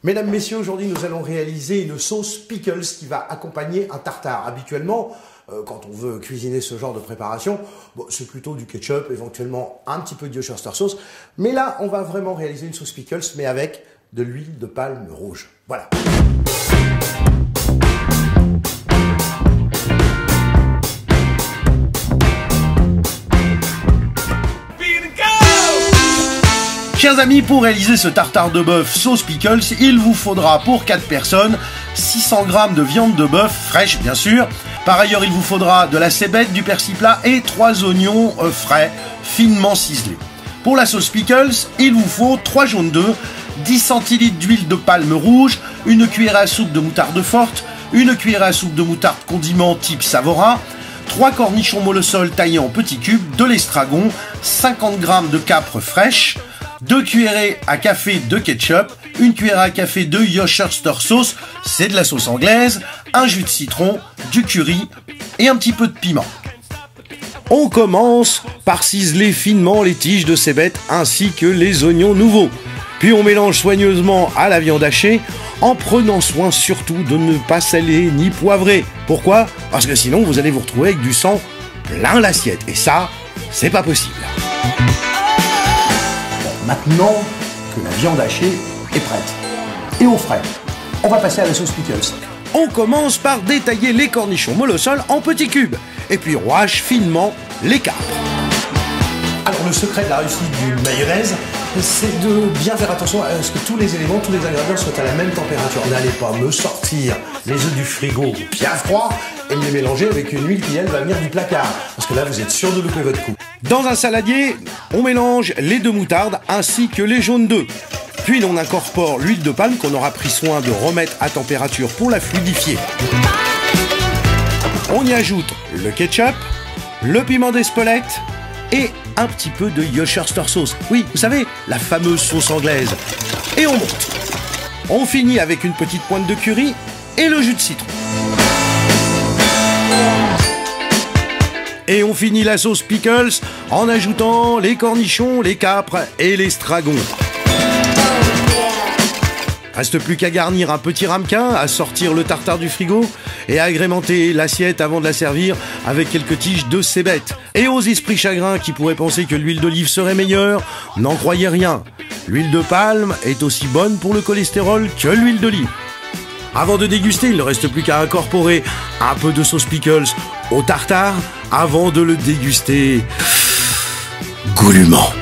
Mesdames, Messieurs, aujourd'hui nous allons réaliser une sauce pickles qui va accompagner un tartare. Habituellement, quand on veut cuisiner ce genre de préparation, bon, c'est plutôt du ketchup, éventuellement un petit peu de Worcestershire sauce. Mais là, on va vraiment réaliser une sauce pickles, mais avec de l'huile de palme rouge. Voilà. Chers amis, pour réaliser ce tartare de bœuf sauce pickles, il vous faudra pour 4 personnes 600 g de viande de bœuf fraîche bien sûr. Par ailleurs, il vous faudra de la cébette, du persil plat et 3 oignons frais finement ciselés. Pour la sauce pickles, il vous faut 3 jaunes d'œufs, 10 centilitres d'huile de palme rouge, une cuillère à soupe de moutarde forte, une cuillère à soupe de moutarde condiment type Savora, 3 cornichons molles taillés en petits cubes, de l'estragon, 50 g de capre fraîche, 2 cuillerées à café de ketchup, une cuillère à café de Worcestershire sauce, c'est de la sauce anglaise, un jus de citron, du curry et un petit peu de piment. On commence par ciseler finement les tiges de cébette ainsi que les oignons nouveaux. Puis on mélange soigneusement à la viande hachée en prenant soin surtout de ne pas saler ni poivrer. Pourquoi ? Parce que sinon vous allez vous retrouver avec du sang plein l'assiette et ça, c'est pas possible. Maintenant que la viande hachée est prête et au frais, on va passer à la sauce pickles. On commence par détailler les cornichons molles en petits cubes et puis rouage finement les capres. Alors le secret de la réussite d'une mayonnaise, c'est de bien faire attention à ce que tous les éléments, tous les ingrédients soient à la même température. N'allez pas me sortir les œufs du frigo bien froids et me les mélanger avec une huile qui elle va venir du placard. Parce que là vous êtes sûr de louper votre coup. Dans un saladier, on mélange les 2 moutardes ainsi que les jaunes d'œufs. Puis on incorpore l'huile de palme qu'on aura pris soin de remettre à température pour la fluidifier. On y ajoute le ketchup, le piment d'Espelette et un petit peu de Worcestershire sauce. Oui, vous savez, la fameuse sauce anglaise. Et on monte. On finit avec une petite pointe de curry et le jus de citron. Et on finit la sauce pickles en ajoutant les cornichons, les capres et l'estragon. Reste plus qu'à garnir un petit ramequin, à sortir le tartare du frigo et à agrémenter l'assiette avant de la servir avec quelques tiges de cébette. Et aux esprits chagrins qui pourraient penser que l'huile d'olive serait meilleure, n'en croyez rien. L'huile de palme est aussi bonne pour le cholestérol que l'huile d'olive. Avant de déguster, il ne reste plus qu'à incorporer un peu de sauce pickles au tartare avant de le déguster goulûment.